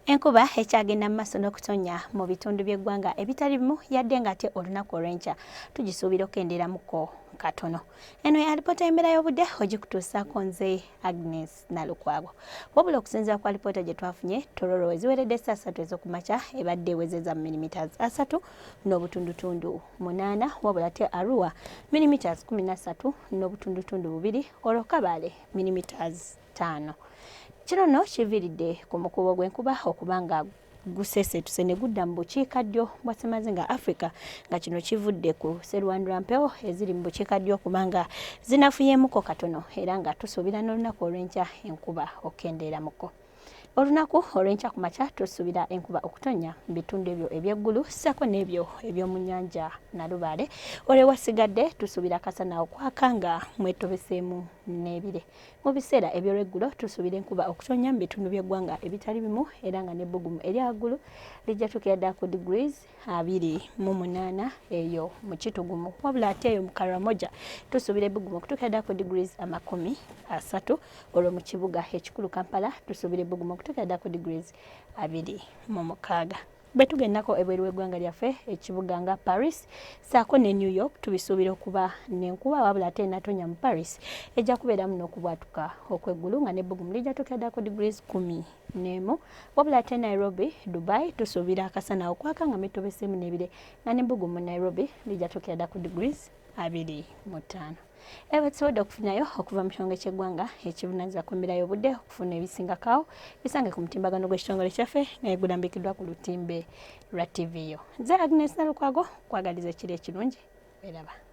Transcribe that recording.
Enkuba ekyagenda mu maaso n'okutonya mu bitundu by'eggwanga ebitali bimu yadde ng'ate olunaku olw'enkya tugisuubira okenderamuko katono. Eno ya alipoota y'embeera y'obudde ogikutuusaako nze Agnes Nalukwago. Wabula okusinziira ku alipoota gye twafunye Tororo eziweredde saa 3 ez'okumakya ebadde ewezezza millimeters 3 n'obutundutundu 8 wabula ate Arua millimeters 13 n'obutundutundu 2 olwo Kabale millimeters 5. Kino nno kiviiridde ku mukubo gw'enkuba okuba nga guseeseetuse ne gudda mu bukiikaddyo bwa ssemazinga Africa nga kino kivudde ku sserwandula mpewo eziri mu bukiikaddyo okuba nga zinafuyeemuko katono era nga tusuubira n'olunaku olw'enkya enkuba okenderamuko. Olunaku olw'enkya ku makya tusuubira enkuba okutonya mu bitundu ebyo eby'eggulu ssaako n'ebyo eby'omu nnyanja Nalubaale. Olwewasigadde tusuubira akasana okwaka nga mwetobeseemu n'ebire. Mu biseera eby'olweggulo tusuubira enkuba okutonya mu bitundu by'eggwanga ebitali bimu era nga n'ebbugumu erya waggulu lijja tuukira ddala ku degrees 28 eyo mu kitugumu wabula ate eyo mu Karamoja tusuubira ebbugumu okutuukira ddala ku degrees 30 olwo mu kibuga ekikulu Kampala tusuubira ebbugumu okutuukira ddala ku degrees 26. Bwe tugendako ebweru w'eggwanga lyaffe ekibuga nga Paris ssaako ne New York tubisuubira okuba n'enkuba wabula ate enatonya mu Paris ejja kubeeramu n'okubwatuka okw'eggulu nga n'ebbugumu lijja tuukira ddala ku degrees 11 wabula ate Nairobi Dubai tusuubira akasana okwaka nga mwetobeseemu n'ebire nga n'ebbugumu Nairobi lijja tuukira ddala ku degrees 25. Eba tusobodde okufunayo okuva mu kitongole ky'eggwanga ekivunaanyizibwa ku mbeera y'obudde okufuna ebisingakaawo bisange ku mutimbagano gw'ekitongole kyaffe nga gulambikiddwa ku lutimbe lwa TV yo. Nze Agnes Nalukwago kwagaliza ekiro ekirungi. Eraba.